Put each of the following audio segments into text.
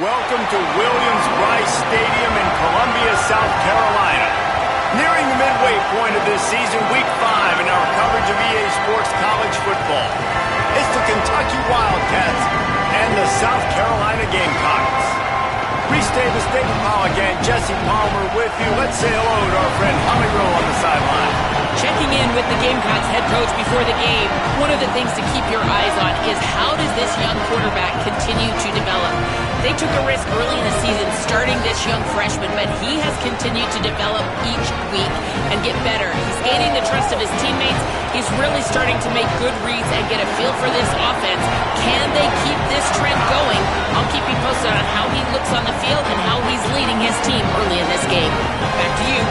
Welcome to Williams-Brice Stadium in Columbia, South Carolina. Nearing the midway point of this season, Week 5 in our coverage of EA Sports College football. It's the Kentucky Wildcats and the South Carolina Gamecocks. Reese Davis, David Pollock, and Jesse Palmer with you. Let's say hello to our friend Holly Rowe on the sideline. Checking in with the Gamecocks head coach before the game, one of the things to keep your eyes on is how does this young quarterback continue to develop? They took a risk early in the season starting this young freshman, but he has continued to develop each week and get better. He's gaining the trust of his teammates. He's really starting to make good reads and get a feel for this offense. Can they keep this trend going? I'll keep you posted on how he looks on the field and how he's leading his team early in this game. Back to you.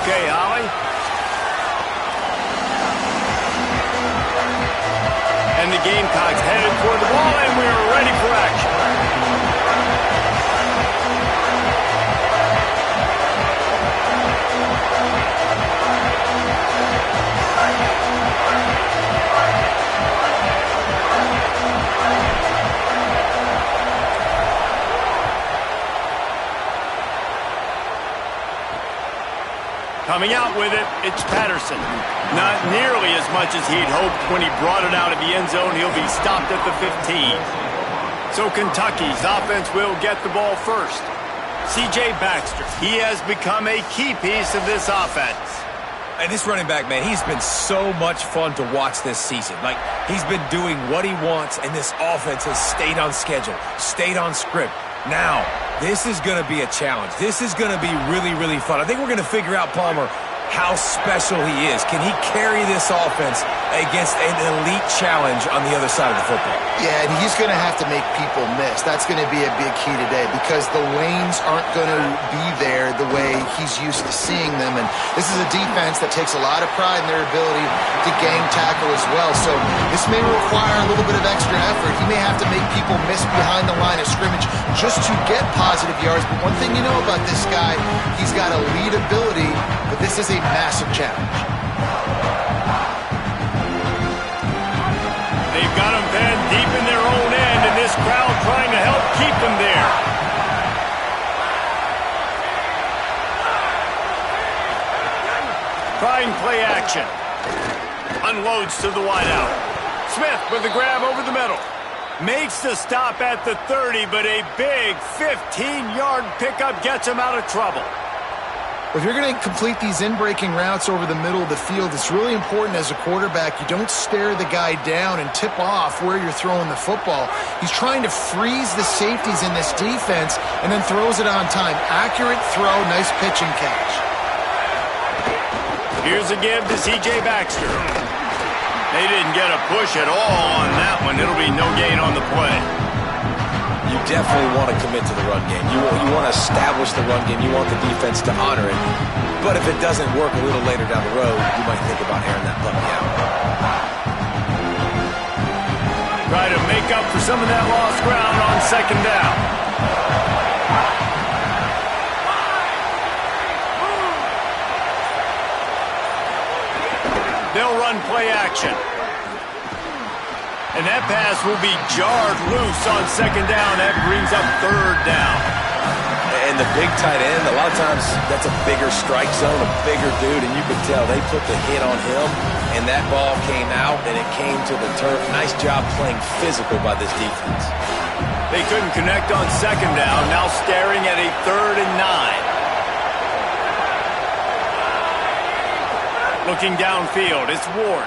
Okay, Holly. And the Gamecocks headed toward the ball, and we're ready for action. Coming out with it, it's Patterson. Not nearly as much as he'd hoped when he brought it out of the end zone. He'll be stopped at the 15. So Kentucky's offense will get the ball first. C.J. Baxter, he has become a key piece of this offense. And this running back, man, he's been so much fun to watch this season. Like, he's been doing what he wants, and this offense has stayed on schedule, stayed on script. Now, this is going to be a challenge. This is going to be really, really fun. I think we're going to figure out, Palmer, how special he is. Can he carry this offense against an elite challenge on the other side of the football? Yeah, and he's going to have to make people miss. That's going to be a big key today because the lanes aren't going to be there the way he's used to seeing them. And this is a defense that takes a lot of pride in their ability to gang tackle as well. So this may require a little bit of extra effort. He may have to make people miss behind the line of scrimmage just to get positive yards. But one thing you know about this guy, he's got elite ability, but this is a massive challenge. They've got them pinned deep in their own end, and this crowd trying to help keep them there. Trying play action. Unloads to the wideout. Smith with the grab over the middle. Makes the stop at the 30, but a big 15-yard pickup gets him out of trouble. If you're going to complete these in-breaking routes over the middle of the field, it's really important as a quarterback you don't stare the guy down and tip off where you're throwing the football. He's trying to freeze the safeties in this defense and then throws it on time. Accurate throw, nice pitch and catch. Here's a give to C.J. Baxter. They didn't get a push at all on that one. It'll be no gain on the play. You definitely want to commit to the run game. You want to establish the run game. You want the defense to honor it. But if it doesn't work a little later down the road, you might think about airing that puppy out. Try to make up for some of that lost ground on second down. They'll run play action. And that pass will be jarred loose on second down. That brings up third down. And the big tight end, a lot of times that's a bigger strike zone, a bigger dude, and you could tell they put the hit on him, and that ball came out, and it came to the turf. Nice job playing physical by this defense. They couldn't connect on second down, now staring at a 3rd and 9. Looking downfield, it's Ward.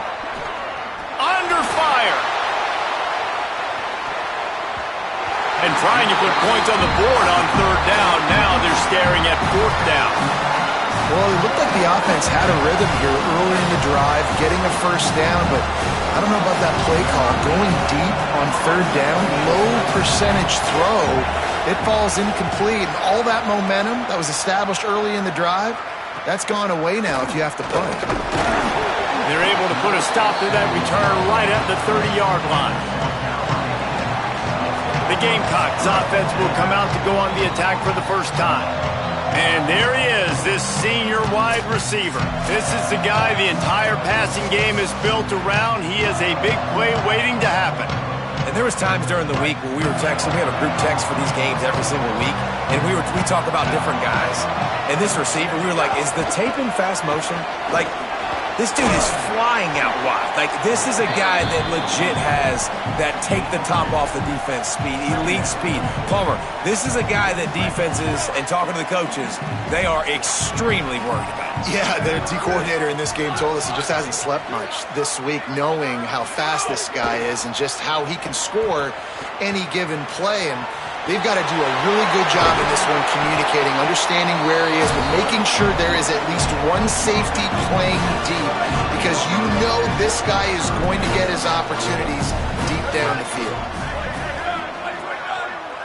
Under fire. And trying to put points on the board on 3rd down. Now they're staring at 4th down. Well, it looked like the offense had a rhythm here early in the drive, getting a first down, but I don't know about that play call. Going deep on 3rd down, low percentage throw, it falls incomplete. And all that momentum that was established early in the drive, that's gone away now if you have to punt. They're able to put a stop to that return right at the 30-yard line. The Gamecocks offense will come out to go on the attack for the first time. And there he is, this senior wide receiver. This is the guy the entire passing game is built around. He is a big play waiting to happen. And there was times during the week where we were texting. We have a group text for these games every single week, and we talk about different guys. And this receiver, we were like, is the tape in fast motion? Like, this dude is flying out wide. Like, this is a guy that legit has that take the top off the defense speed, elite speed. Palmer, this is a guy that defenses, and talking to the coaches, they are extremely worried about. Yeah, the D coordinator in this game told us he just hasn't slept much this week, knowing how fast this guy is and just how he can score any given play. And they've got to do a really good job in this one communicating, understanding where he is, but making sure there is at least one safety playing deep, because you know this guy is going to get his opportunities deep down the field.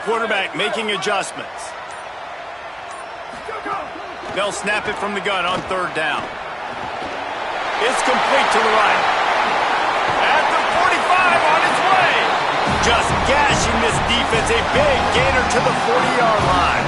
Quarterback making adjustments. They'll snap it from the gun on third down. It's complete to the right. At the 45 on its way. Just gashing this defense. A big gainer to the 40-yard line.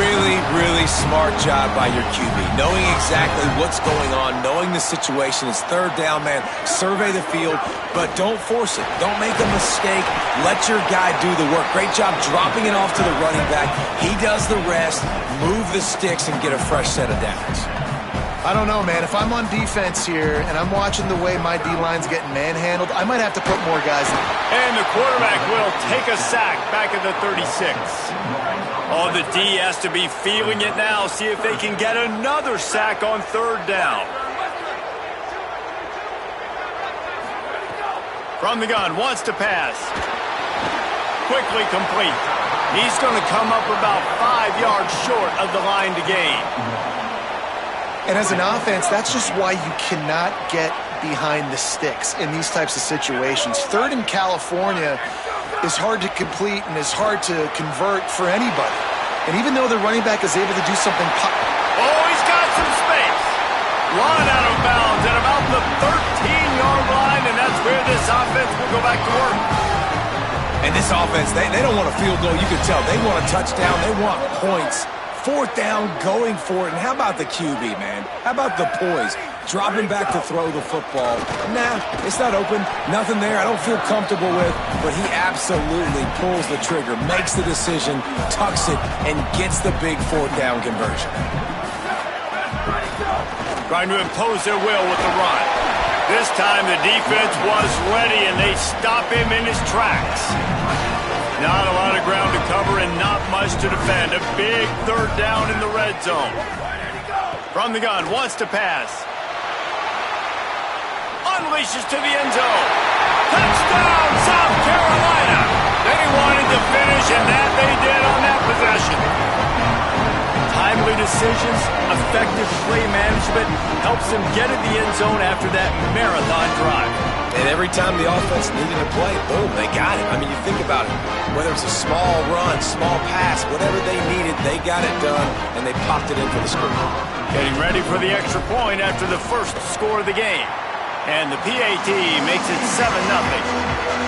Really, really smart job by your QB. Knowing exactly what's going on, knowing the situation. It's third down, man. Survey the field, but don't force it. Don't make a mistake. Let your guy do the work. Great job dropping it off to the running back. He does the rest. Move the sticks and get a fresh set of downs. I don't know, man. If I'm on defense here and I'm watching the way my D-line's getting manhandled, I might have to put more guys in. And the quarterback will take a sack back at the 36. Oh, the D has to be feeling it now. See if they can get another sack on third down. From the gun, wants to pass. Quickly complete. He's going to come up about 5 yards short of the line to gain. And as an offense, that's just why you cannot get behind the sticks in these types of situations. Third in California is hard to complete and is hard to convert for anybody. And even though the running back is able to do something... Oh, he's got some space. Run out of bounds at about the 13-yard line, and that's where this offense will go back to work. And this offense, they don't want a field goal. You can tell. They want a touchdown. They want points. Fourth down, going for it. And how about the QB, man? How about the poise? Dropping back to throw the football. Nah, it's not open. Nothing there I don't feel comfortable with. But he absolutely pulls the trigger, makes the decision, tucks it, and gets the big fourth down conversion. Trying to impose their will with the run. This time the defense was ready, and they stop him in his tracks. Not a lot of ground to cover and not much to defend. A big third down in the red zone. From the gun, wants to pass. Unleashes to the end zone. Touchdown, South Carolina. They wanted to finish, and that they did on that possession. Timely decisions, effective play management helps them get in the end zone after that marathon drive. And every time the offense needed to play, boom, they got it. I mean, you think about it. Whether it's a small run, small pass, whatever they needed, they got it done, and they popped it in for the score. Getting ready for the extra point after the first score of the game. And the PAT makes it 7-0.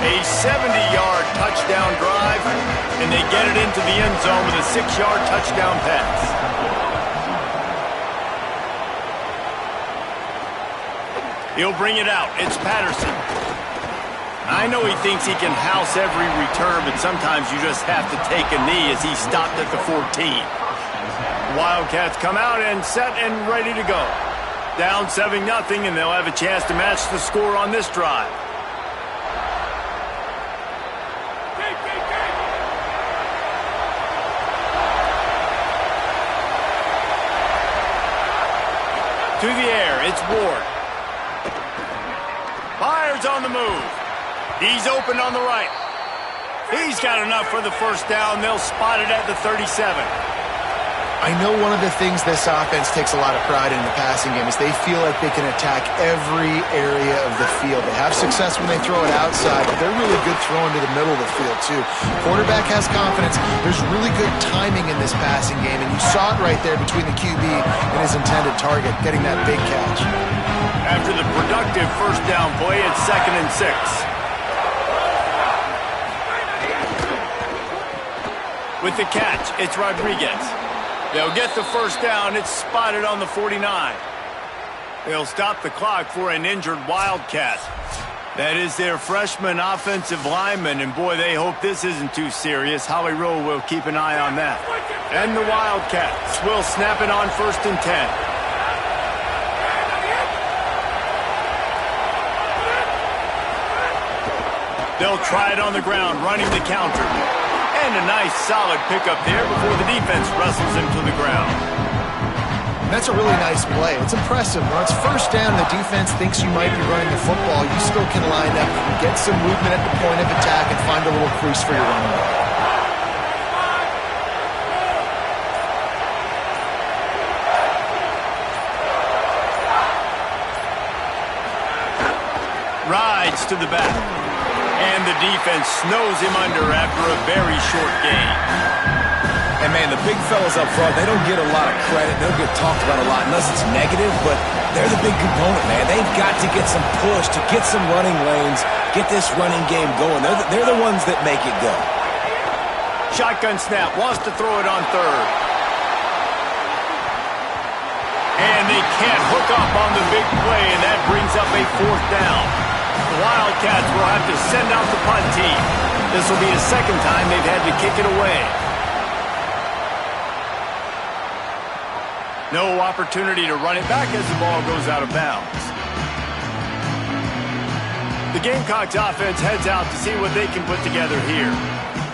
A 70-yard touchdown drive, and they get it into the end zone with a 6-yard touchdown pass. He'll bring it out. It's Patterson. I know he thinks he can house every return, but sometimes you just have to take a knee as he stopped at the 14. Wildcats come out and set and ready to go. Down 7-0, and they'll have a chance to match the score on this drive. To the air, it's Ward. Fires on the move. He's open on the right. He's got enough for the first down. They'll spot it at the 37. I know one of the things this offense takes a lot of pride in the passing game is they feel like they can attack every area of the field. They have success when they throw it outside, but they're really good throwing to the middle of the field, too. Quarterback has confidence. There's really good timing in this passing game, and you saw it right there between the QB and his intended target, getting that big catch. After the productive first down play, it's 2nd and 6. With the catch, it's Rodriguez. They'll get the first down. It's spotted on the 49. They'll stop the clock for an injured Wildcat. That is their freshman offensive lineman, and boy, they hope this isn't too serious. Howie Rowe will keep an eye on that. And the Wildcats will snap it on 1st and 10. They'll try it on the ground, running the counter. And a nice solid pickup there before the defense wrestles him to the ground. That's a really nice play. It's impressive. When it's 1st down and the defense thinks you might be running the football, you still can line up, get some movement at the point of attack, and find a little crease for your running back. Rides to the back. And the defense snows him under after a very short gain. And, man, the big fellas up front, they don't get a lot of credit. They don't get talked about a lot unless it's negative, but they're the big component, man. They've got to get some push, to get some running lanes, get this running game going. They're the ones that make it go. Shotgun snap, wants to throw it on 3rd. And they can't hook up on the big play, and that brings up a 4th down. The Wildcats will have to send out the punt team. This will be the 2nd time they've had to kick it away. No opportunity to run it back as the ball goes out of bounds. The Gamecocks offense heads out to see what they can put together here.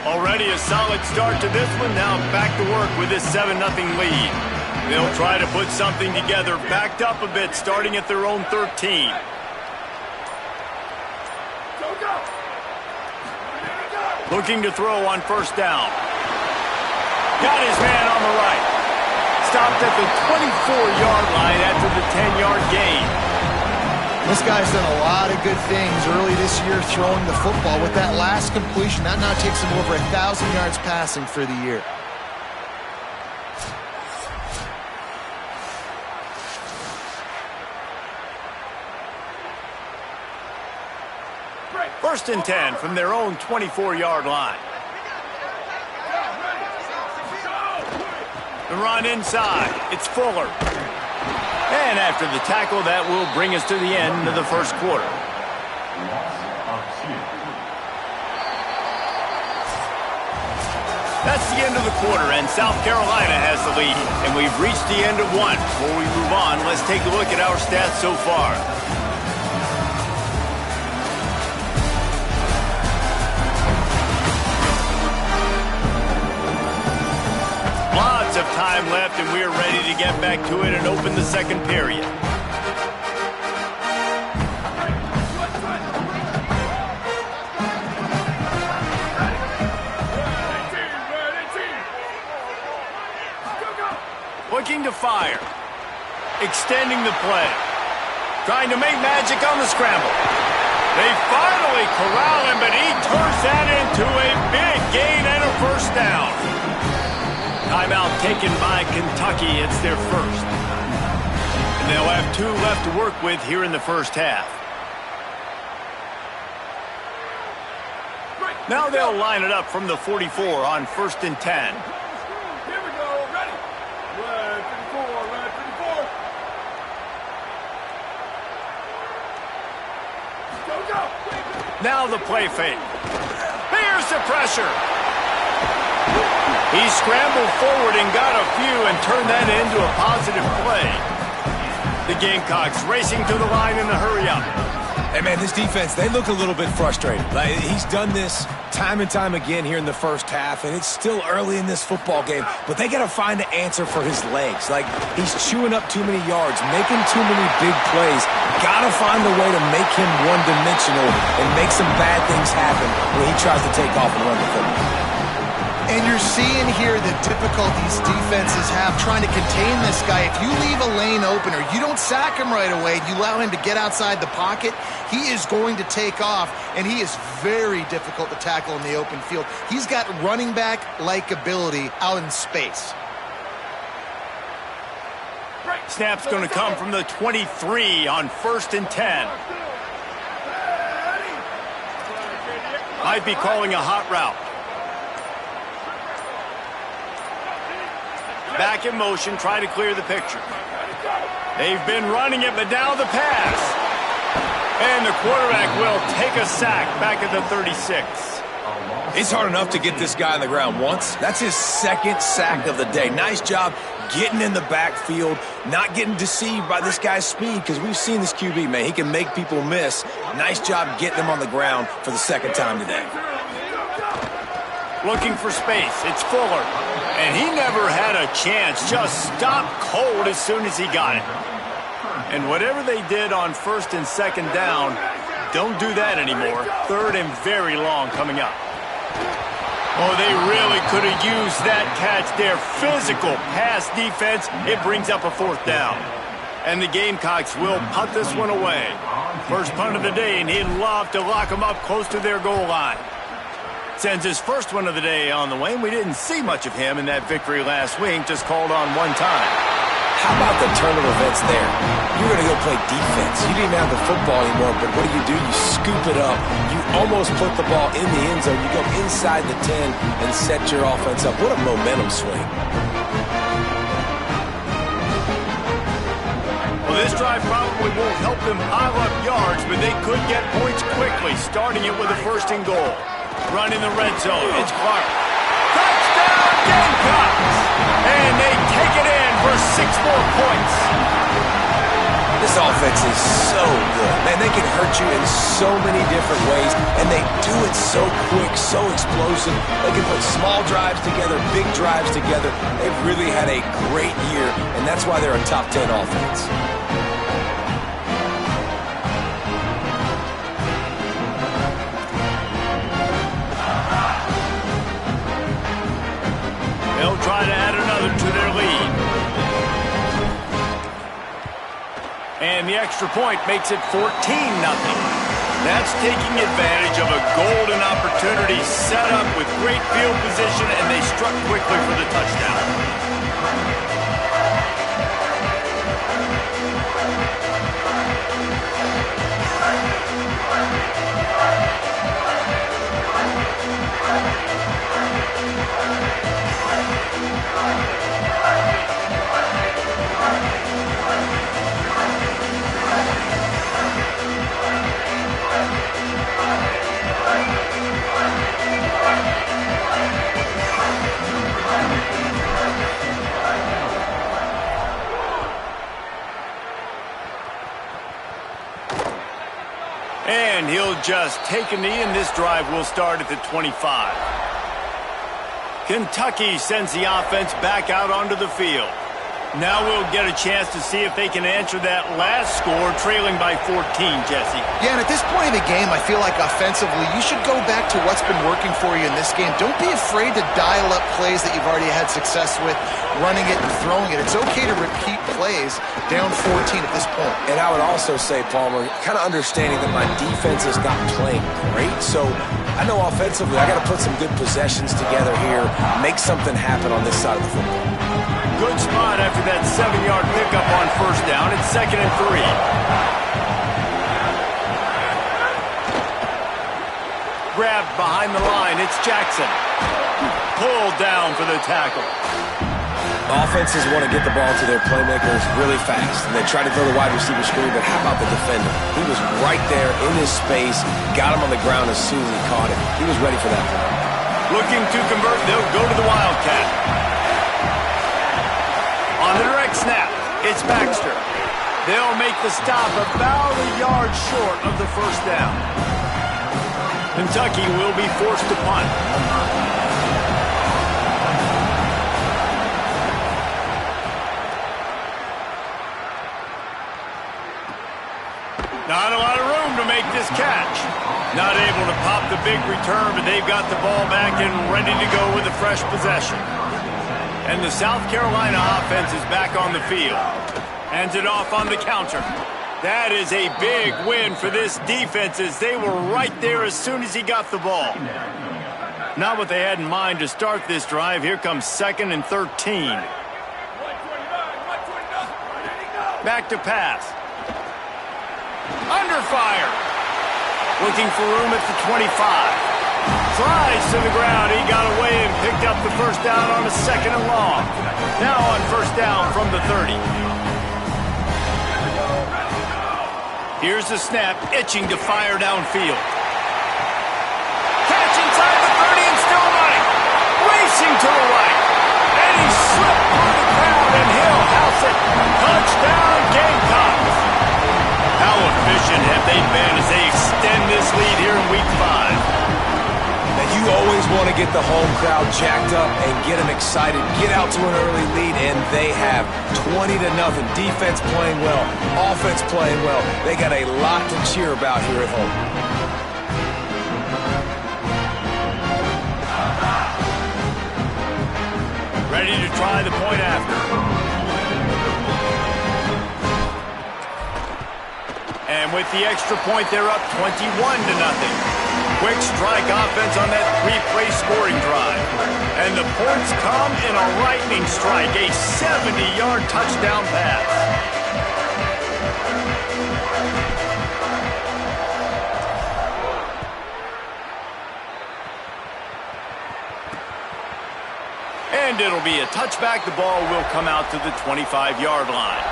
Already a solid start to this one. Now back to work with this 7-0 lead. They'll try to put something together, backed up a bit, starting at their own 13. Looking to throw on 1st down. Got his man on the right. Stopped at the 24-yard line after the 10-yard gain. This guy's done a lot of good things early this year throwing the football. With that last completion, that now takes him over 1,000 yards passing for the year. First and 10 from their own 24-yard line. The run inside. It's Fuller. And after the tackle, that will bring us to the end of the 1st quarter. That's the end of the quarter, and South Carolina has the lead. And we've reached the end of one. Before we move on, let's take a look at our stats so far. Lots of time left, and we're ready to get back to it and open the 2nd period. Looking to fire. Extending the play. Trying to make magic on the scramble. They finally corral him, but he turns that into a big gain and a 1st down. Timeout taken by Kentucky. It's their 1st. And they'll have 2 left to work with here in the 1st half. Now they'll line it up from the 44 on 1st and 10. Here we go. Ready. Red 54. Red 54. Go, go. Now the play fake. Here's the pressure. He scrambled forward and got a few and turned that into a positive play. The Gamecocks racing to the line in the hurry-up. Hey, man, this defense, they look a little bit frustrated. Like, he's done this time and time again here in the 1st half, and it's still early in this football game, but they got to find an answer for his legs. Like, he's chewing up too many yards, making too many big plays. Got to find a way to make him one-dimensional and make some bad things happen when he tries to take off and run the football. And you're seeing here the difficulties defenses have trying to contain this guy. If you leave a lane open or you don't sack him right away, you allow him to get outside the pocket, he is going to take off, and he is very difficult to tackle in the open field. He's got running back-like ability out in space. Snap's going to come from the 23 on 1st and 10. Might be calling a hot route. Back in motion, try to clear the picture. They've been running it, but now the pass. And the quarterback will take a sack back at the 36. It's hard enough to get this guy on the ground once. That's his second sack of the day. Nice job getting in the backfield, not getting deceived by this guy's speed, because we've seen this QB, man. He can make people miss. Nice job getting him on the ground for the second time today. Looking for space. It's Fuller. And he never had a chance. Just stopped cold as soon as he got it. And whatever they did on first and second down, don't do that anymore. Third and very long coming up. Oh, they really could have used that catch there. Physical pass defense. It brings up a fourth down. And the Gamecocks will punt this one away. First punt of the day, and he'd love to lock them up close to their goal line. Sends his first one of the day on the way, and we didn't see much of him in that victory last week, just called on one time. How about the turn of events there? You're going to go play defense. You didn't have the football anymore, but what do? You scoop it up. You almost put the ball in the end zone. You go inside the 10 and set your offense up. What a momentum swing. Well, this drive probably won't help them pile up yards, but they could get points quickly, starting it with a first and goal. Run in the red zone. It's Clark. Touchdown, Gamecocks! And they take it in for 6 more points. This offense is so good. Man, they can hurt you in so many different ways, and they do it so quick, so explosive. They can put small drives together, big drives together. They've really had a great year, and that's why they're a top 10 offense. They'll try to add another to their lead. And the extra point makes it 14-0. That's taking advantage of a golden opportunity set up with great field position, and they struck quickly for the touchdown. And he'll just take a knee, and this drive will start at the 25. Kentucky sends the offense back out onto the field. Now we'll get a chance to see if they can answer that last score, trailing by 14, Jesse. Yeah, and at this point in the game, I feel like offensively, you should go back to what's been working for you in this game. Don't be afraid to dial up plays that you've already had success with, running it and throwing it. It's okay to repeat plays down 14 at this point. And I would also say, Palmer, kind of understanding that my defense is not playing great, so I know offensively I got to put some good possessions together here, make something happen on this side of the football. Good spot after that 7-yard pickup on first down. It's 2nd and 3. Grabbed behind the line. It's Jackson. Pulled down for the tackle. Offenses want to get the ball to their playmakers really fast, and they try to throw the wide receiver screen, but how about the defender? He was right there in his space, got him on the ground as soon as he caught it. He was ready for that play. Looking to convert, they'll go to the Wildcat. On the direct snap, it's Baxter. They'll make the stop about a yard short of the first down. Kentucky will be forced to punt. Not a lot of room to make this catch. Not able to pop the big return, but they've got the ball back and ready to go with a fresh possession. And the South Carolina offense is back on the field. Hands it off on the counter. That is a big win for this defense, as they were right there as soon as he got the ball. Not what they had in mind to start this drive. Here comes 2nd and 13. Back to pass. Under fire. Looking for room at the 25. Slides to the ground. He got away and picked up the first down on a 2nd and long. Now on first down from the 30. Here's the snap, itching to fire downfield. Catch inside the 30 and still running. Racing to the right. And he slipped through the crowd, and he'll house it. Touchdown, Gamecocks. How efficient have they been as they extend this lead here in Week 5? And you always want to get the home crowd jacked up and get them excited, get out to an early lead, and they have 20-0. Defense playing well, offense playing well. They got a lot to cheer about here at home. Ready to try the point after. And with the extra point, they're up 21-0. Quick strike offense on that three-play scoring drive. And the points come in a lightning strike, a 70-yard touchdown pass. And it'll be a touchback. The ball will come out to the 25-yard line.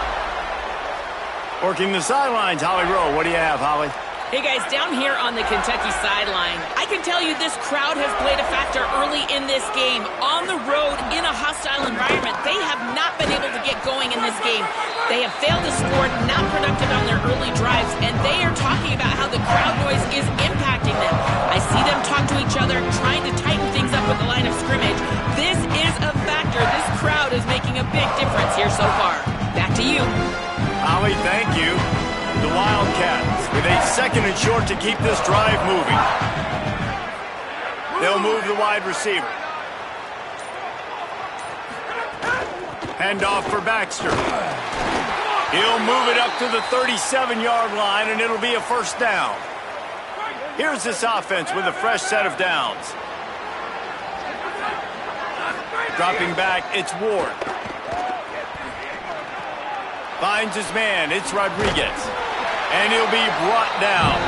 Working the sidelines, Holly Rowe. What do you have, Holly? Hey guys, down here on the Kentucky sideline, I can tell you this crowd has played a factor early in this game. On the road, in a hostile environment, they have not been able to get going in this game. They have failed to score, not productive on their early drives, and they are talking about how the crowd noise is impacting them. I see them talk to each other, trying to tighten things up with the line of scrimmage. This is a factor. This crowd is making a big difference here so far. Back to you. Holly, thank you. The Wildcats with a second and short to keep this drive moving. They'll move the wide receiver. Handoff for Baxter. He'll move it up to the 37-yard line, and it'll be a first down. Here's this offense with a fresh set of downs. Dropping back, it's Ward. Finds his man, it's Rodriguez. And he'll be brought down.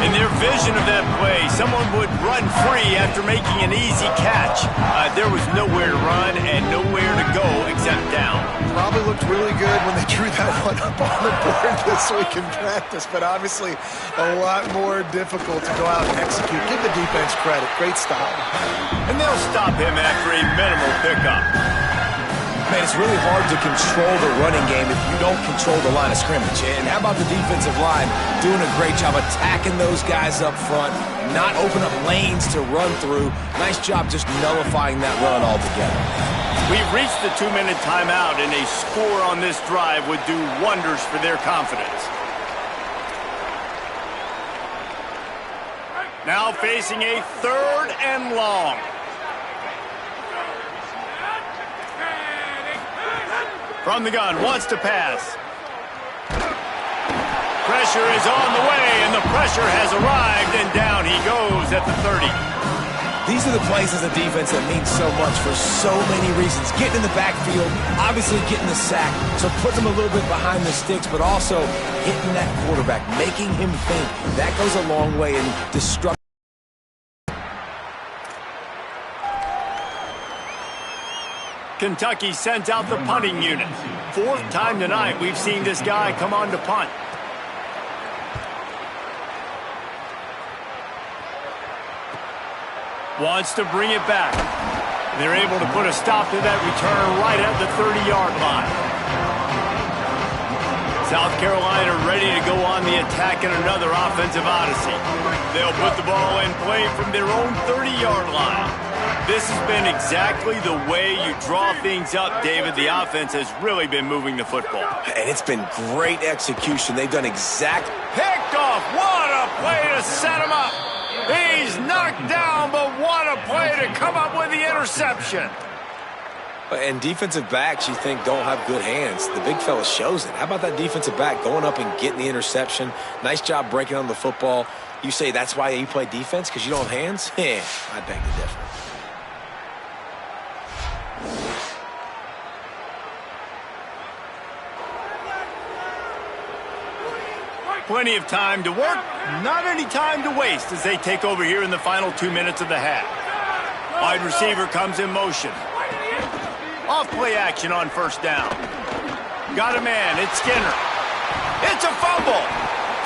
In their vision of that play, someone would run free after making an easy catch. There was nowhere to run and nowhere to go except down. Probably looked really good when they drew that one up on the board this week in practice, but obviously a lot more difficult to go out and execute. Give the defense credit. Great stop. And they'll stop him after a minimal pickup. Man, it's really hard to control the running game if you don't control the line of scrimmage. And how about the defensive line doing a great job attacking those guys up front, not open up lanes to run through. Nice job just nullifying that run altogether. We've reached the 2-minute timeout, and a score on this drive would do wonders for their confidence. Now facing a 3rd and long. From the gun, wants to pass. Pressure is on the way, and the pressure has arrived, and down he goes at the 30. These are the plays as a defense that mean so much for so many reasons. Getting in the backfield, obviously getting the sack, so putting him a little bit behind the sticks, but also hitting that quarterback, making him think. That goes a long way in destructing. Kentucky sends out the punting unit. 4th time tonight we've seen this guy come on to punt. Wants to bring it back. They're able to put a stop to that return right at the 30-yard line. South Carolina ready to go on the attack in another offensive odyssey. They'll put the ball in play from their own 30-yard line. This has been exactly the way you draw things up, David. The offense has really been moving the football. And it's been great execution. They've done exact. Picked off. What a play to set him up. He's knocked down, but what a play to come up with the interception. And defensive backs, you think, don't have good hands. The big fella shows it. How about that defensive back going up and getting the interception? Nice job breaking on the football. You say that's why you play defense, because you don't have hands? I beg to differ. Plenty of time to work, not any time to waste as they take over here in the final 2 minutes of the half. Wide receiver comes in motion. Off play action on 1st down. Got a man, it's Skinner. It's a fumble.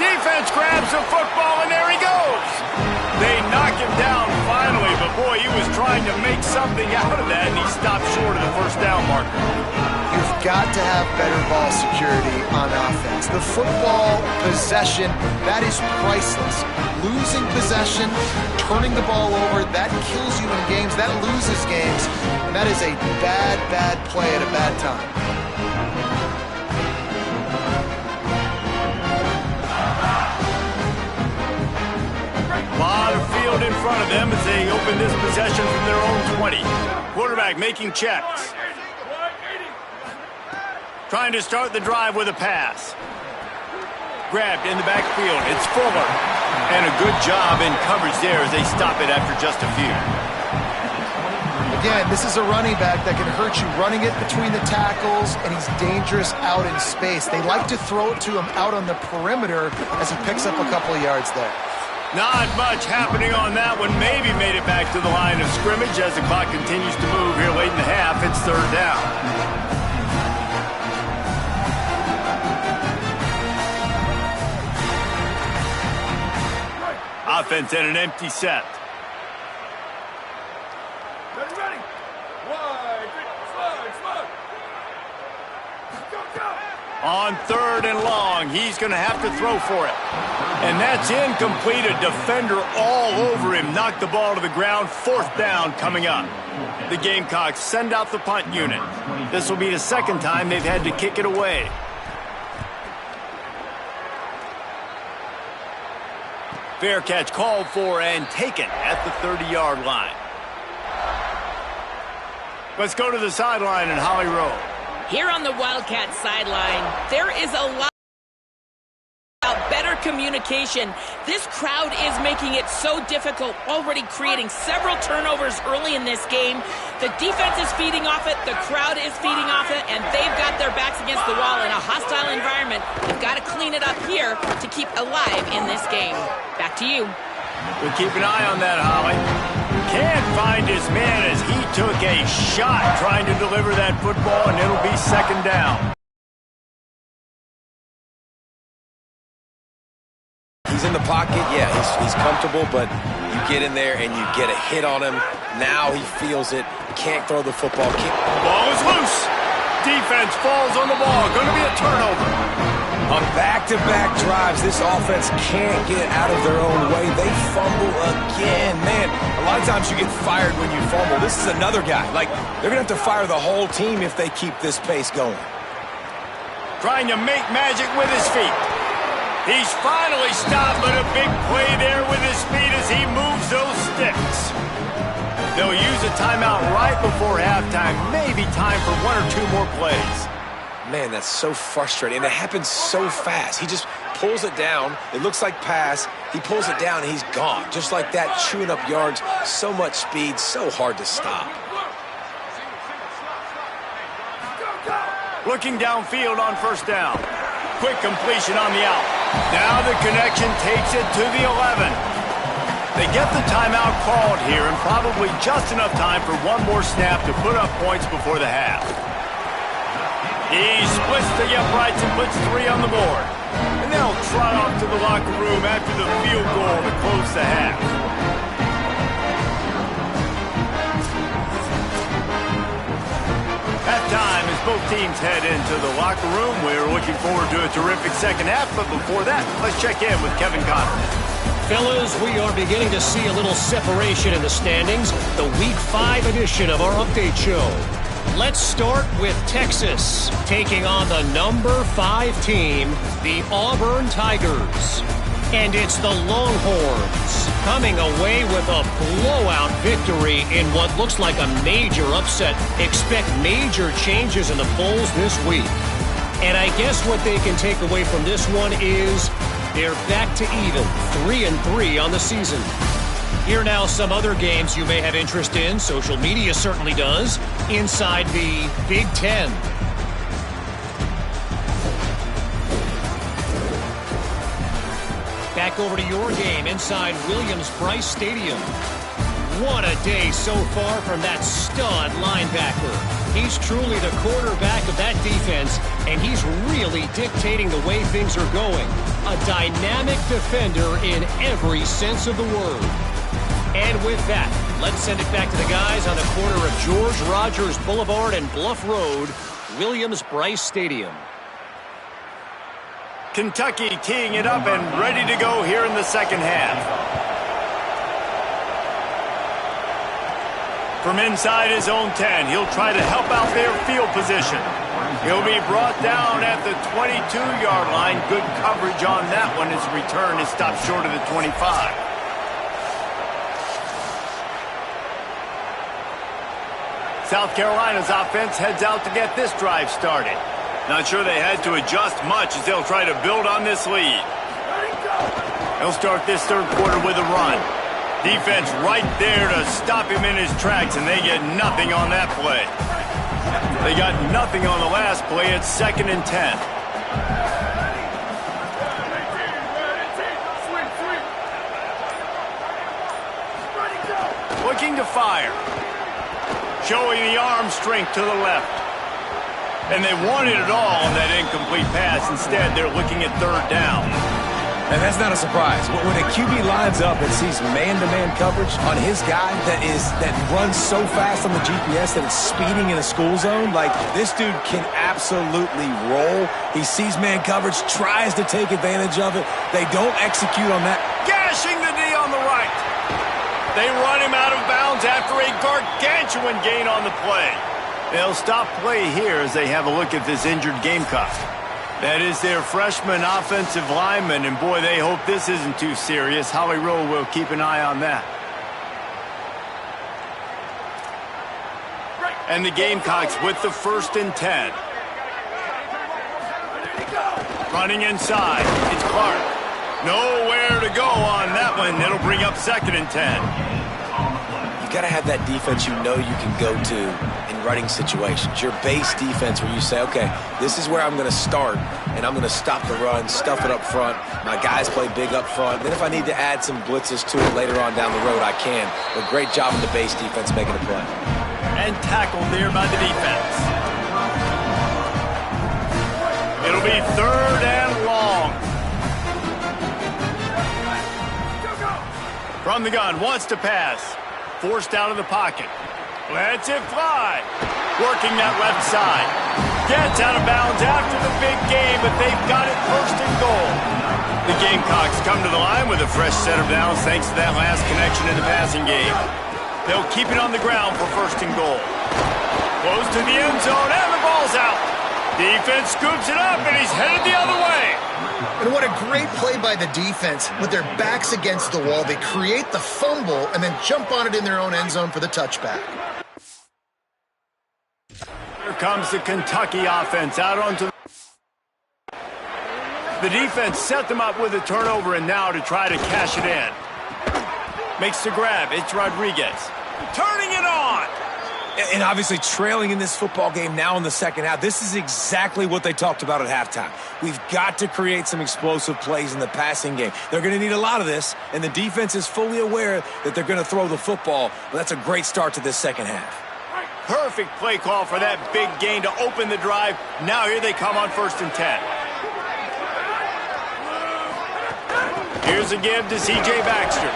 Defense grabs the football, and there he goes. They knock him down finally, but boy, he was trying to make something out of that, and he stopped short of the first down marker. You've got to have better ball security on offense. The football possession, that is priceless. Losing possession, turning the ball over, that kills you in games, that loses games, and that is a bad, bad play at a bad time. A lot of field in front of them as they open this possession from their own 20. Quarterback making checks. Trying to start the drive with a pass. Grabbed in the backfield. It's Fuller. And a good job in coverage there as they stop it after just a few. Again, this is a running back that can hurt you running it between the tackles, and he's dangerous out in space. They like to throw it to him out on the perimeter as he picks up a couple of yards there. Not much happening on that one. Maybe made it back to the line of scrimmage as the clock continues to move here late in the half. It's third down. Offense in an empty set. Ready. Wide, slide. Go. On third and long, he's going to have to throw for it. And that's incomplete. A defender all over him. Knocked the ball to the ground. Fourth down coming up. The Gamecocks send out the punt unit. This will be the second time they've had to kick it away. Fair catch called for and taken at the 30-yard line. Let's go to the sideline in Holly Rowe. Here on the Wildcat sideline, there is a lot of better communication. This crowd is making it so difficult, already creating several turnovers early in this game. The defense is feeding off it, the crowd is feeding off it, and they've got their backs against the wall in a hostile environment. They've got to clean it up here to keep alive in this game. Back to you. We'll keep an eye on that, Holly. Can't find his man as he took a shot trying to deliver that football, and it'll be second down. He's in the pocket, yeah, he's comfortable, but you get in there and you get a hit on him. Now he feels it, can't throw the football. Ball is loose. Defense falls on the ball. Going to be a turnover. On back-to-back drives, this offense can't get out of their own way. They fumble again. Man, a lot of times you get fired when you fumble. This is another guy. Like, they're going to have to fire the whole team if they keep this pace going. Trying to make magic with his feet. He's finally stopped, but a big play there with his feet as he moves those sticks. They'll use a timeout right before halftime. Maybe time for one or two more plays. Man, that's so frustrating, and it happens so fast. He just pulls it down. It looks like pass. He pulls it down, and he's gone. Just like that, chewing up yards. So much speed, so hard to stop. Looking downfield on first down. Quick completion on the out. Now the connection takes it to the 11. They get the timeout called here, and probably just enough time for one more snap to put up points before the half. He splits the uprights and puts 3 on the board. And they'll trot off to the locker room after the field goal to close the half. Halftime as both teams head into the locker room. We're looking forward to a terrific second half, but before that, let's check in with Kevin Conner. Fellas, we are beginning to see a little separation in the standings. The Week 5 edition of our update show. Let's start with Texas, taking on the number 5 team, the Auburn Tigers. And it's the Longhorns coming away with a blowout victory in what looks like a major upset. Expect major changes in the polls this week. And I guess what they can take away from this one is they're back to even, 3-3 on the season. Here are now some other games you may have interest in. Social media certainly does. Inside the Big Ten. Back over to your game inside Williams-Brice Stadium. What a day so far from that stud linebacker. He's truly the quarterback of that defense, and he's really dictating the way things are going. A dynamic defender in every sense of the word. And with that, let's send it back to the guys on the corner of George Rogers Boulevard and Bluff Road, Williams-Brice Stadium. Kentucky teeing it up and ready to go here in the second half. From inside his own 10, he'll try to help out their field position. He'll be brought down at the 22-yard line. Good coverage on that one. His return is stopped short of the 25. South Carolina's offense heads out to get this drive started. Not sure they had to adjust much as they'll try to build on this lead. They'll start this third quarter with a run. Defense right there to stop him in his tracks, and they get nothing on that play. They got nothing on the last play. It's 2nd and 10. Looking to fire. Showing the arm strength to the left. And they wanted it all on that incomplete pass. Instead, they're looking at third down. And that's not a surprise. When a QB lines up and sees man-to-man coverage on his guy that runs so fast on the GPS that it's speeding in a school zone, like this dude can absolutely roll. He sees man coverage, tries to take advantage of it. They don't execute on that. Gashing the D on the right. They run him out of bounds after a gargantuan gain on the play. They'll stop play here as they have a look at this injured Gamecock. That is their freshman offensive lineman, and boy, they hope this isn't too serious. Howie Rowe will keep an eye on that. And the Gamecocks with the 1st and 10. Running inside, it's Clark. Nowhere to go on that one. It'll bring up 2nd and 10. You've got to have that defense you know you can go to in running situations. Your base defense where you say, okay, this is where I'm going to start, and I'm going to stop the run, stuff it up front. My guys play big up front. Then if I need to add some blitzes to it later on down the road, I can. But great job in the base defense making a play. And tackled there by the defense. It'll be 3rd and long. From the gun, wants to pass. Forced out of the pocket. Lets it fly. Working that left side. Gets out of bounds after the big game, but they've got it 1st and goal. The Gamecocks come to the line with a fresh set of downs thanks to that last connection in the passing game. They'll keep it on the ground for 1st and goal. Close to the end zone, and the ball's out. Defense scoops it up, and he's headed the other way. And what a great play by the defense. With their backs against the wall, they create the fumble and then jump on it in their own end zone for the touchback. Here comes the Kentucky offense out onto the defense set them up with a turnover, and now to try to cash it in. Makes the grab. It's Rodriguez. Turning it on. And obviously trailing in this football game now in the second half. This is exactly what they talked about at halftime. We've got to create some explosive plays in the passing game. They're going to need a lot of this, and the defense is fully aware that they're going to throw the football. But that's a great start to this second half. Perfect play call for that big gain to open the drive. Now here they come on 1st and 10. Here's a give to C.J. Baxter.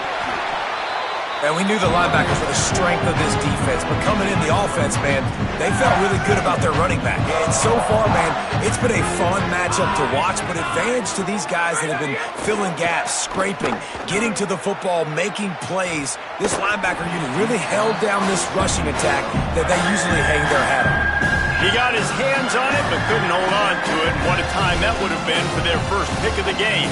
And we knew the linebackers were the strength of this defense, but coming in the offense, man, they felt really good about their running back. And so far, man, it's been a fun matchup to watch, but advantage to these guys that have been filling gaps, scraping, getting to the football, making plays. This linebacker unit really held down this rushing attack that they usually hang their hat on. He got his hands on it, but couldn't hold on to it. What a time that would have been for their first pick of the game.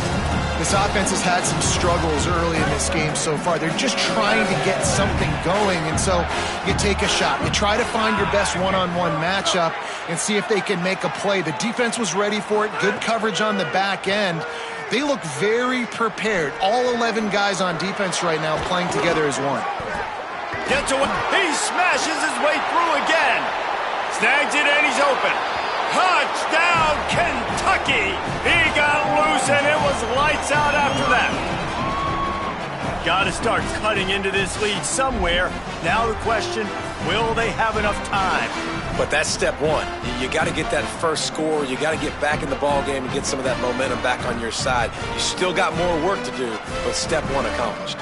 This offense has had some struggles early in this game so far. They're just trying to get something going, and so you take a shot. You try to find your best one-on-one matchup and see if they can make a play. The defense was ready for it. Good coverage on the back end. They look very prepared. All 11 guys on defense right now playing together as one. Gets away. He smashes his way through again. Snags it, and he's open. Touchdown, Kentucky! He got loose, and it was lights out after that. Got to start cutting into this lead somewhere. Now the question, will they have enough time? But that's step one. You got to get that first score. You got to get back in the ball game and get some of that momentum back on your side. You still got more work to do, but step one accomplished.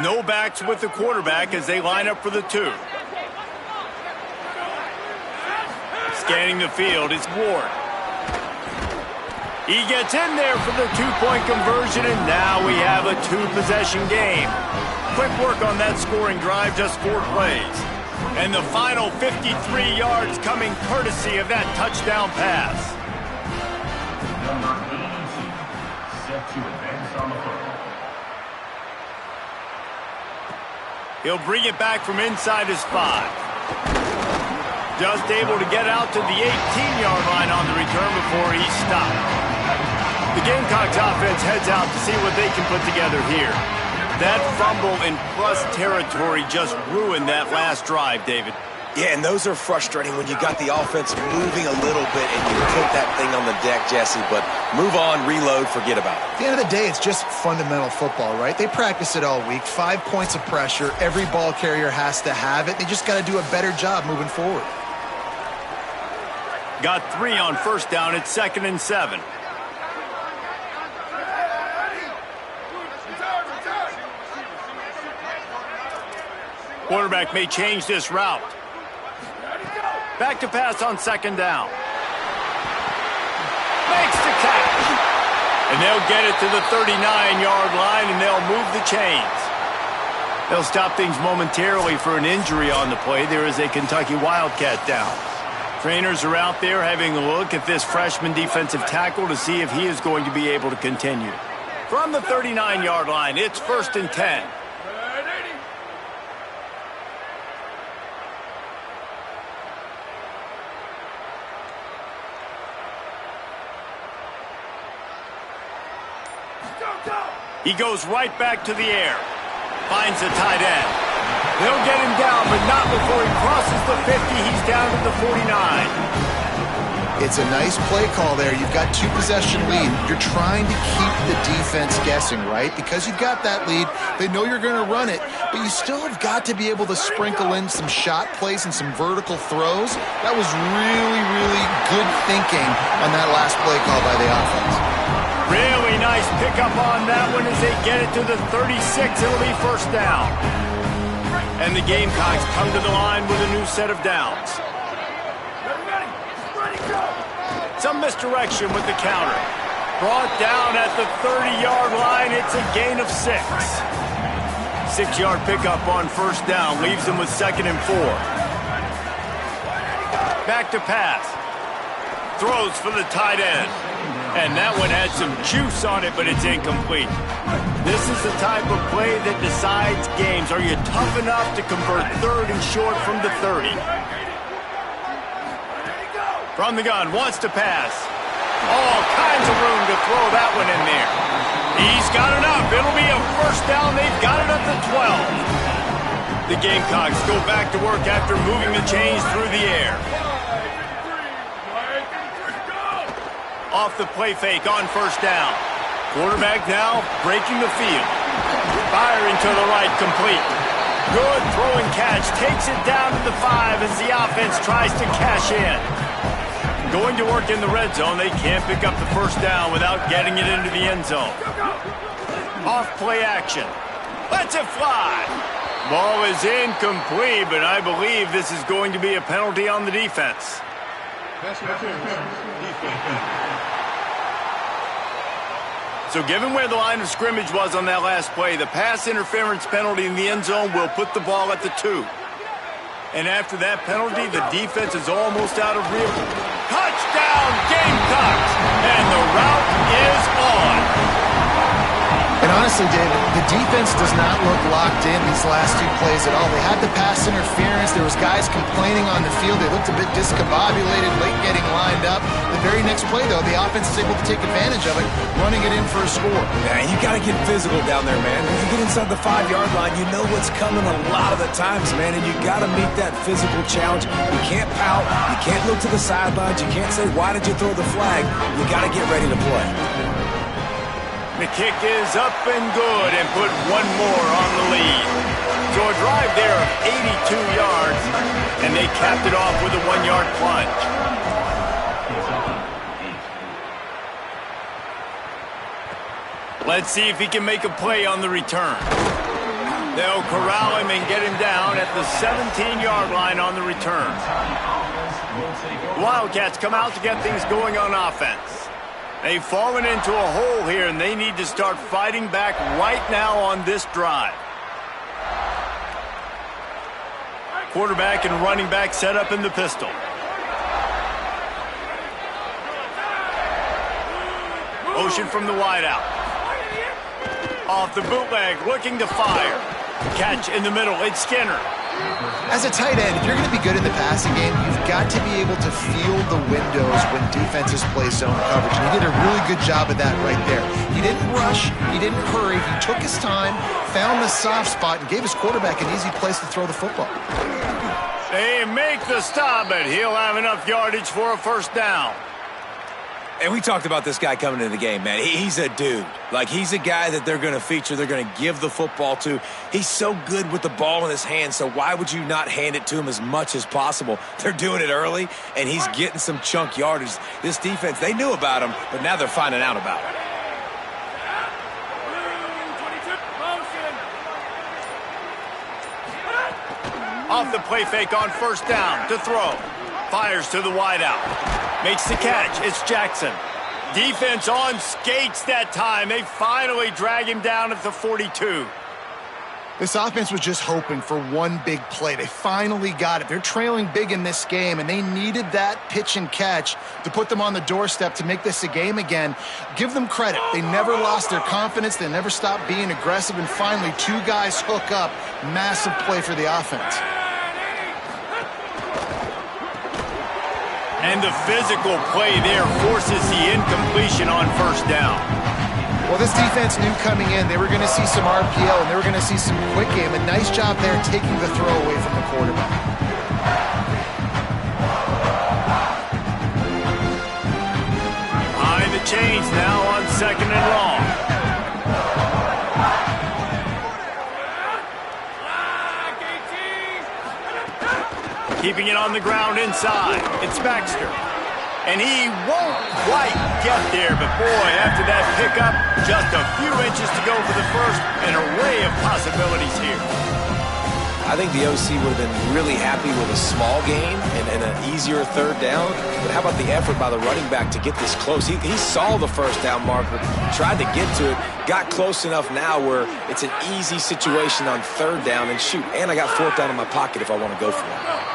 No backs with the quarterback as they line up for the 2. Scanning the field, it's Ward. He gets in there for the 2-point conversion, and now we have a 2-possession game. Quick work on that scoring drive, just 4 plays. And the final 53 yards coming courtesy of that touchdown pass. Number 82, set to advance on the football. He'll bring it back from inside his 5. Just able to get out to the 18-yard line on the return before he's stopped. The Gamecocks offense heads out to see what they can put together here. That fumble in plus territory just ruined that last drive, David. Yeah, and those are frustrating when you got the offense moving a little bit and you put that thing on the deck, Jesse, but move on, reload, forget about it. At the end of the day, it's just fundamental football, right? They practice it all week. 5 points of pressure. Every ball carrier has to have it. They just got to do a better job moving forward. Got 3 on first down. It's 2nd and 7. Quarterback may change this route. Back to pass on 2nd down. Makes the catch. And they'll get it to the 39-yard line, and they'll move the chains. They'll stop things momentarily for an injury on the play. There is a Kentucky Wildcat down. Trainers are out there having a look at this freshman defensive tackle to see if he is going to be able to continue. From the 39-yard line, it's 1st and 10. He goes right back to the air. Finds the tight end. They'll get him down, but not before he crosses the 50. He's down to the 49. It's a nice play call there. You've got 2-possession lead. You're trying to keep the defense guessing, right? Because you've got that lead. They know you're going to run it, but you still have got to be able to sprinkle in some shot plays and some vertical throws. That was really, really good thinking on that last play call by the offense. Really nice pickup on that one as they get it to the 36. It'll be 1st down. And the Gamecocks come to the line with a new set of downs. Some misdirection with the counter. Brought down at the 30-yard line. It's a gain of 6. 6-yard pickup on 1st down. Leaves them with 2nd and 4. Back to pass. Throws for the tight end. And that one had some juice on it, but it's incomplete. This is the type of play that decides games. Are you tough enough to convert 3rd and short from the 30? From the gun, wants to pass. All kinds of room to throw that one in there. He's got enough. It'll be a 1st down. They've got it at the 12. The Gamecocks go back to work after moving the chains through the air. Off the play fake on 1st down. Quarterback now breaking the field. Firing to the right, complete. Good throwing catch. Takes it down to the 5 as the offense tries to cash in. Going to work in the red zone. They can't pick up the 1st down without getting it into the end zone. Off play action. Lets it fly. Ball is incomplete, but I believe this is going to be a penalty on the defense. So given where the line of scrimmage was on that last play, the pass interference penalty in the end zone will put the ball at the 2. And after that penalty, the defense is almost out of real. Touchdown, Gamecocks! And the route is on. And honestly, David, the defense does not look locked in these last 2 plays at all. They had the pass interference. There was guys complaining on the field. They looked a bit discombobulated, late getting lined up. The very next play, though, the offense is able to take advantage of it, running it in for a score. Man, you got to get physical down there, man. When you get inside the 5-yard line, you know what's coming a lot of the times, man, and you got to meet that physical challenge. You can't pout. You can't look to the sidelines. You can't say, why did you throw the flag? You got to get ready to play. The kick is up and good and put one more on the lead. So a drive there of 82 yards, and they capped it off with a 1-yard plunge. Let's see if he can make a play on the return. They'll corral him and get him down at the 17-yard line on the return. The Wildcats come out to get things going on offense. They've fallen into a hole here, and they need to start fighting back right now on this drive. Quarterback and running back set up in the pistol. Motion from the wideout. Off the bootleg, looking to fire. Catch in the middle, it's Skinner. As a tight end, if you're going to be good in the passing game, you've got to be able to feel the windows when defenses play zone coverage. And he did a really good job of that right there. He didn't rush, he didn't hurry, he took his time, found the soft spot, and gave his quarterback an easy place to throw the football. They make the stop, but he'll have enough yardage for a first down. And we talked about this guy coming into the game, man. He's a dude. Like, he's a guy that they're going to feature, they're going to give the football to. He's so good with the ball in his hand, so why would you not hand it to him as much as possible? They're doing it early, and he's getting some chunk yardage. This defense, they knew about him, but now they're finding out about him. Off the play fake on first down to throw. Fires to the wideout. Makes the catch. It's Jackson. Defense on skates that time. They finally drag him down at the 42. This offense was just hoping for one big play. They finally got it. They're trailing big in this game, and they needed that pitch and catch to put them on the doorstep to make this a game again. Give them credit. They never lost their confidence. They never stopped being aggressive, and finally, two guys hook up. Massive play for the offense. And the physical play there forces the incompletion on first down. Well, this defense knew coming in they were going to see some RPO and they were going to see some quick game. A nice job there taking the throw away from the quarterback. High the chains now on second and long. Keeping it on the ground inside. It's Baxter. And he won't quite get there, but boy, after that pickup, just a few inches to go for the first. An array of possibilities here. I think the OC would have been really happy with a small gain and an easier third down. But how about the effort by the running back to get this close? He saw the first down marker, tried to get to it, got close enough now where it's an easy situation on third down. And shoot, and I got fourth down in my pocket if I want to go for it.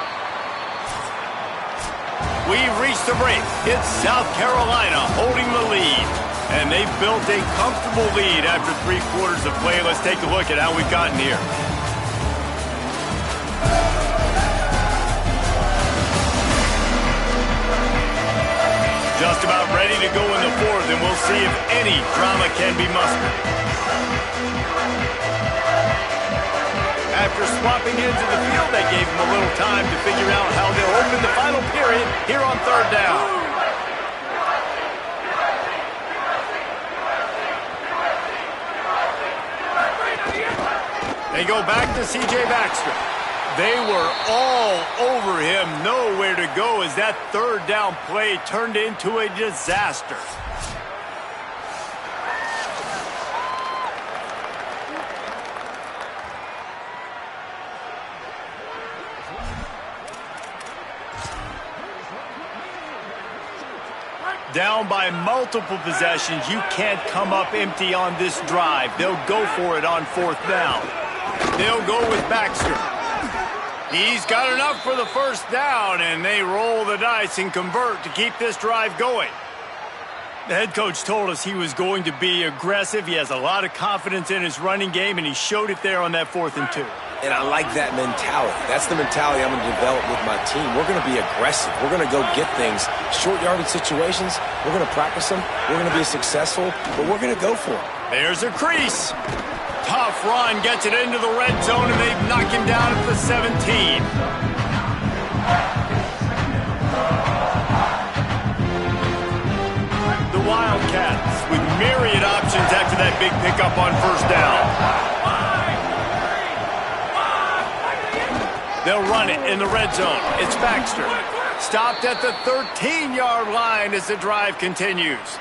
We've reached the break. It's South Carolina holding the lead. And they've built a comfortable lead after 3 quarters of play. Let's take a look at how we've gotten here. Just about ready to go in the fourth, and we'll see if any drama can be mustered. After swapping into the field, they gave him a little time to figure out how they'll open the final period here on third down. They go back to C.J. Baxter. They were all over him, nowhere to go as that third down play turned into a disaster. Down by multiple possessions, you can't come up empty on this drive. They'll go for it on fourth down. They'll go with Baxter. He's got enough for the first down, and they roll the dice and convert to keep this drive going. The head coach told us he was going to be aggressive. He has a lot of confidence in his running game, and he showed it there on that 4th and 2. And I like that mentality. That's the mentality I'm going to develop with my team. We're going to be aggressive. We're going to go get things. Short yardage situations, we're going to practice them. We're going to be successful, but we're going to go for it. There's a crease. Tough run, gets it into the red zone, and they've knocked him down at the 17. The Wildcats with myriad options after that that big pickup on first down. They'll run it in the red zone. It's Baxter. Stopped at the 13-yard line as the drive continues.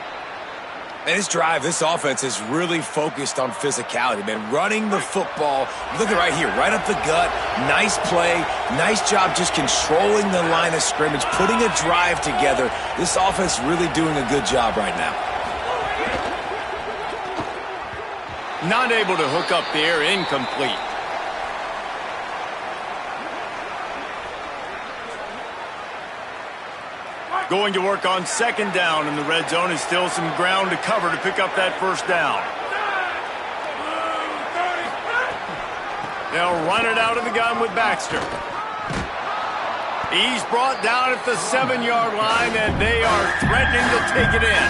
And this drive, this offense is really focused on physicality, man. Running the football. Look at right here, right up the gut. Nice play. Nice job just controlling the line of scrimmage, putting a drive together. This offense really doing a good job right now. Not able to hook up there, incomplete. Going to work on second down in the red zone. Is still some ground to cover to pick up that first down. They'll run it out of the gun with Baxter. He's brought down at the 7-yard line, and they are threatening to take it in.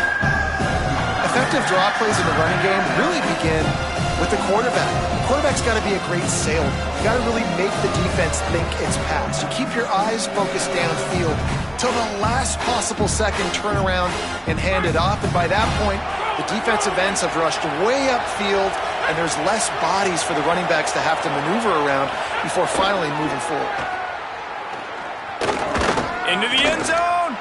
Effective draw plays in the running game really begin with the quarterback. The quarterback's got to be a great salesman. You got to really make the defense think it's pass. You keep your eyes focused downfield till the last possible second, turn around and hand it off. And by that point, the defensive ends have rushed way upfield, and there's less bodies for the running backs to have to maneuver around before finally moving forward. Into the end zone.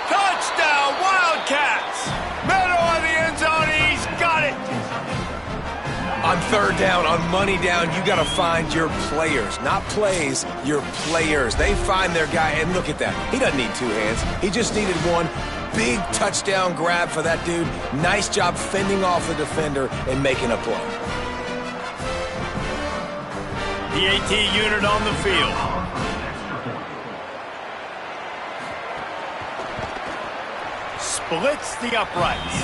Touchdown, Wildcats. Middle of the end zone. He's got it. On third down, on money down, you got to find your players. Not plays, your players. They find their guy, and look at that. He doesn't need two hands. He just needed one. Big touchdown grab for that dude. Nice job fending off the defender and making a play. The AT unit on the field. Splits the uprights.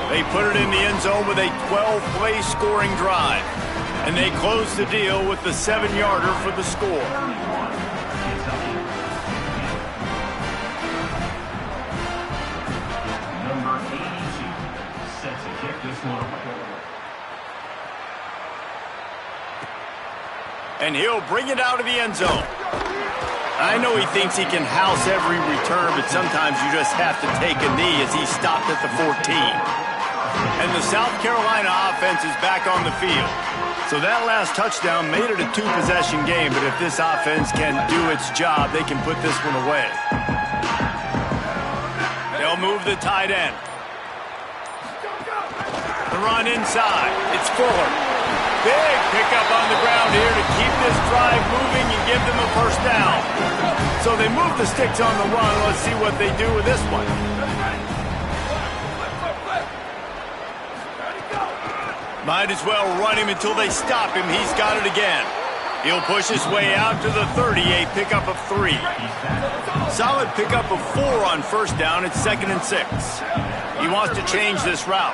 They put it in the end zone with a 12-play scoring drive. And they close the deal with the 7-yarder for the score. Number 82 set to kick this one away. And he'll bring it out of the end zone. I know he thinks he can house every return, but sometimes you just have to take a knee as he stopped at the 14. And the South Carolina offense is back on the field. So that last touchdown made it a two-possession game, but if this offense can do its job, they can put this one away. They'll move the tight end. The run inside. It's Fuller. Big pickup on the ground here to keep this drive moving and give them a first down. So they move the sticks on the run. Let's see what they do with this one. Might as well run him until they stop him. He's got it again. He'll push his way out to the 30, a pickup of 3. Solid pickup of 4 on first down. It's 2nd and 6. He wants to change this route.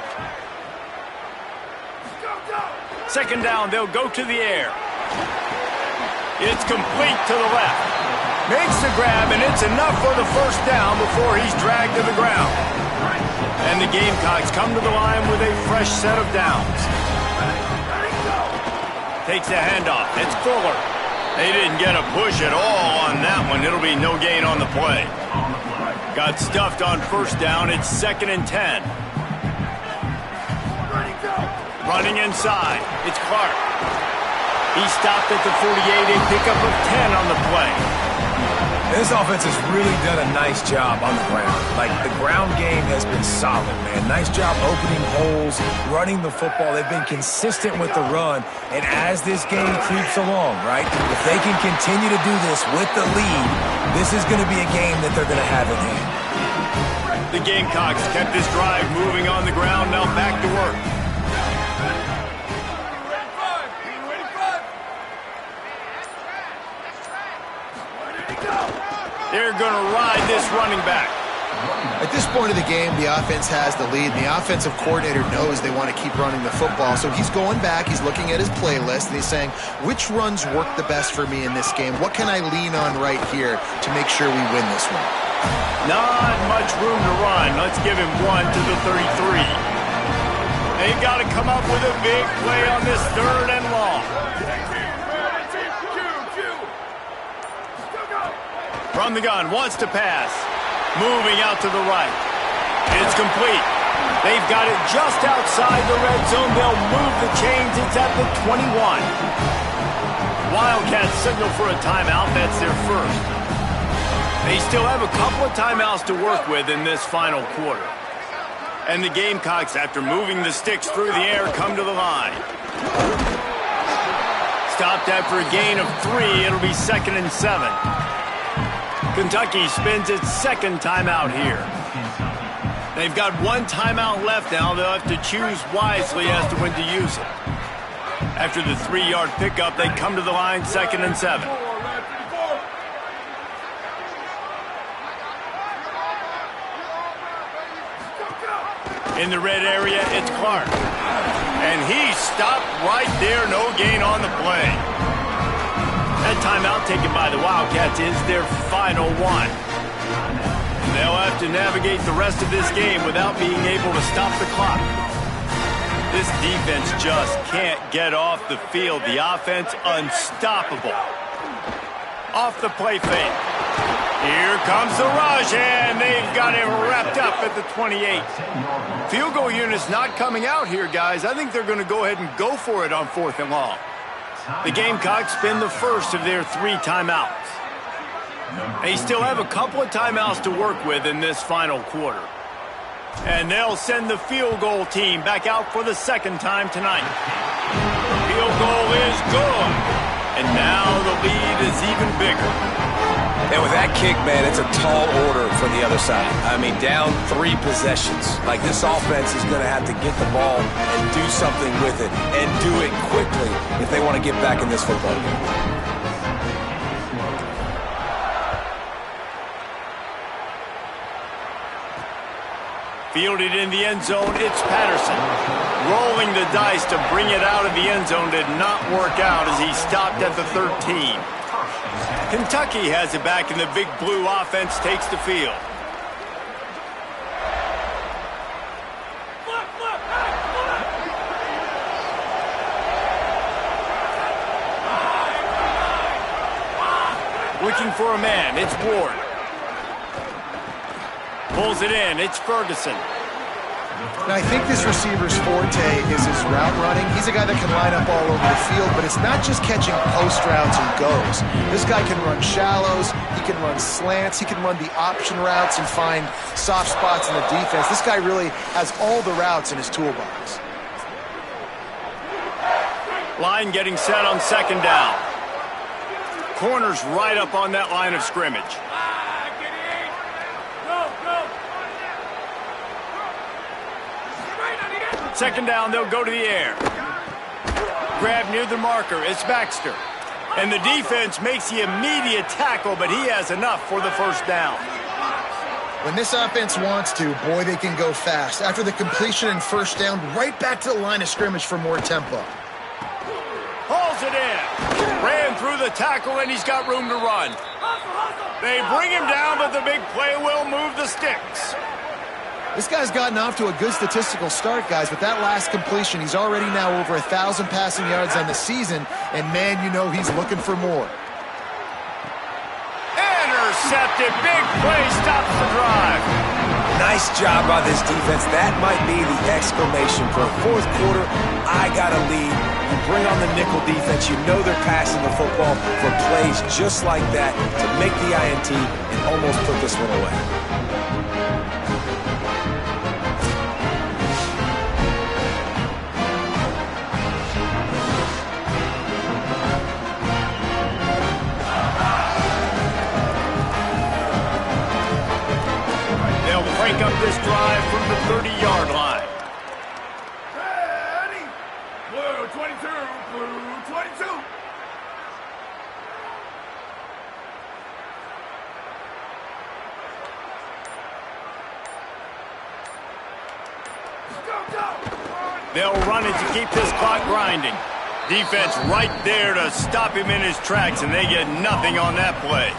Second down, they'll go to the air. It's complete to the left. Makes the grab, and it's enough for the first down before he's dragged to the ground. And the Gamecocks come to the line with a fresh set of downs. Takes the handoff. It's Fuller. They didn't get a push at all on that one. It'll be no gain on the play. Got stuffed on first down. It's 2nd and 10. Running inside. It's Clark. He stopped at the 48, a pickup of 10 on the play. This offense has really done a nice job on the ground. Like, the ground game has been solid, man. Nice job opening holes, running the football. They've been consistent with the run. And as this game creeps along, right, if they can continue to do this with the lead, this is going to be a game that they're going to have in hand. The Gamecocks kept this drive moving on the ground. Now back to work. They're going to ride this running back. At this point of the game, the offense has the lead. The offensive coordinator knows they want to keep running the football. So he's going back, he's looking at his playlist, and he's saying, which runs work the best for me in this game? What can I lean on right here to make sure we win this one? Not much room to run. Let's give him one to the 33. They've got to come up with a big play on this 3rd and long. From the gun, wants to pass. Moving out to the right. It's complete. They've got it just outside the red zone. They'll move the chains. It's at the 21. Wildcats signal for a timeout. That's their first. They still have a couple of timeouts to work with in this final quarter. And the Gamecocks, after moving the sticks through the air, come to the line. Stopped after a gain of 3. It'll be 2nd and 7. Kentucky spends its second timeout here. They've got one timeout left now. They'll have to choose wisely as to when to use it. After the 3-yard pickup, they come to the line, 2nd and 7. In the red area, it's Clark. And he stopped right there. No gain on the play. That timeout taken by the Wildcats is their final one. They'll have to navigate the rest of this game without being able to stop the clock. This defense just can't get off the field. The offense unstoppable. Off the play fake. Here comes the rush, and they've got him wrapped up at the 28. Field goal unit's not coming out here, guys. I think they're going to go ahead and go for it on 4th and long. The Gamecocks spend the first of their 3 timeouts. They still have a couple of timeouts to work with in this final quarter. And they'll send the field goal team back out for the second time tonight. Field goal is good. And now the lead is even bigger. And with that kick, man, it's a tall order for the other side. I mean, down 3 possessions. Like, this offense is going to have to get the ball and do something with it, and do it quickly if they want to get back in this football game. Fielded in the end zone, it's Patterson. Rolling the dice to bring it out of the end zone did not work out as he stopped at the 13. Kentucky has it back, and the big blue offense takes the field. Looking for a man, it's Ward. Pulls it in, it's Ferguson. Now, I think this receiver's forte is his route running. He's a guy that can line up all over the field, but it's not just catching post routes and goes. This guy can run shallows, he can run slants, he can run the option routes and find soft spots in the defense. This guy really has all the routes in his toolbox. Line getting set on 2nd down. Corner's right up on that line of scrimmage. Second down, they'll go to the air. Grab near the marker, it's Baxter. And the defense makes the immediate tackle, but he has enough for the first down. When this offense wants to, boy, they can go fast. After the completion and first down, right back to the line of scrimmage for more tempo. Hauls it in. Ran through the tackle, and he's got room to run. They bring him down, but the big play will move the sticks. This guy's gotten off to a good statistical start, guys. With that last completion, he's already now over 1,000 passing yards on the season, and man, you know he's looking for more. Intercepted. Big play stops the drive. Nice job by this defense. That might be the exclamation point. 4th quarter, I got a lead. You bring on the nickel defense. You know they're passing the football for plays just like that to make the INT and almost put this one away. Break up this drive from the 30-yard line. Ready? Blue 22, blue 22. They'll run it to keep this clock grinding. Defense right there to stop him in his tracks, and they get nothing on that play.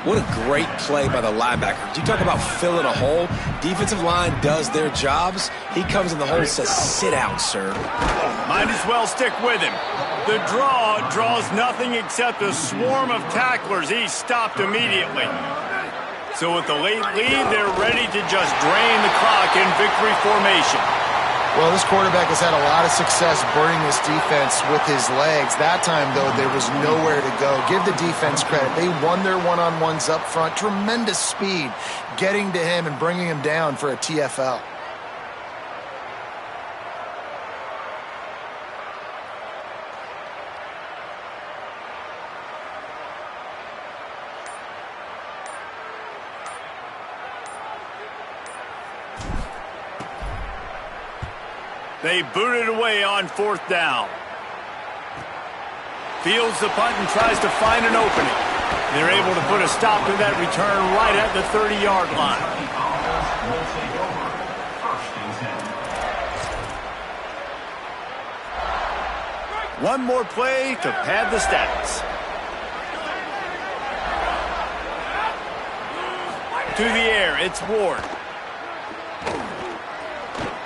What a great play by the linebacker. You talk about filling a hole. Defensive line does their jobs. He comes in the hole and says, sit down, sir. Might as well stick with him. The draw draws nothing except a swarm of tacklers. He's stopped immediately. So with the late lead, they're ready to just drain the clock in victory formation. Well, this quarterback has had a lot of success burning this defense with his legs. That time, though, there was nowhere to go. Give the defense credit. They won their one-on-ones up front. Tremendous speed getting to him and bringing him down for a TFL. They boot it away on 4th down. Fields the punt and tries to find an opening. They're able to put a stop to that return right at the 30-yard line. Will take over. 1st and 10. One more play to pad the stats. To the air, it's Ward.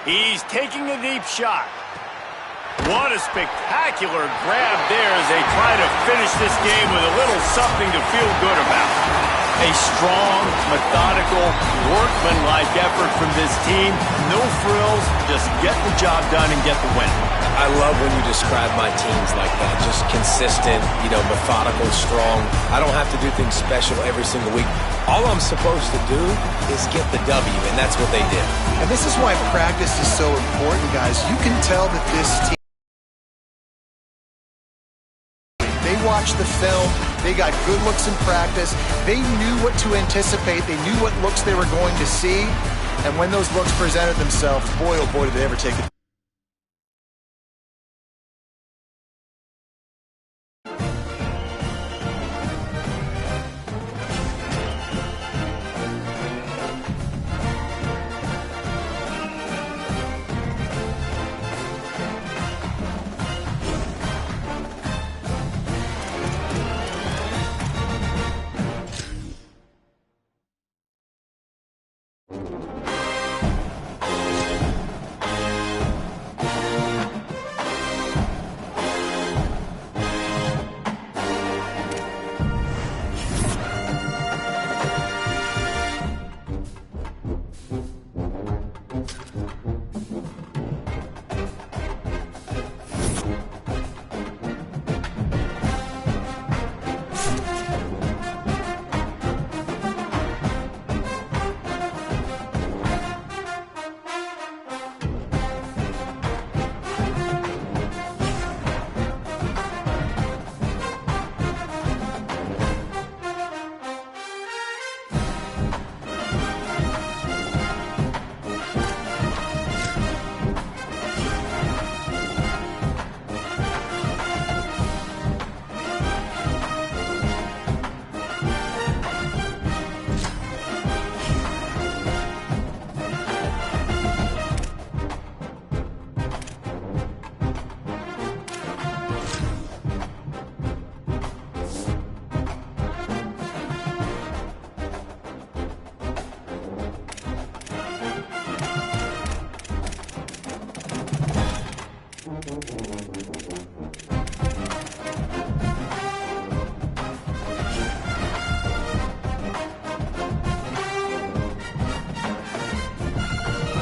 He's taking a deep shot. What a spectacular grab there as they try to finish this game with a little something to feel good about. A strong, methodical, workmanlike effort from this team. No frills, just get the job done and get the win. I love when you describe my teams like that. Just consistent, methodical, strong. I don't have to do things special every single week. All I'm supposed to do is get the W, and that's what they did. And this is why practice is so important, guys. You can tell that this team, they watched the film, they got good looks in practice, they knew what to anticipate, they knew what looks they were going to see, and when those looks presented themselves, boy, oh boy, did they ever take it.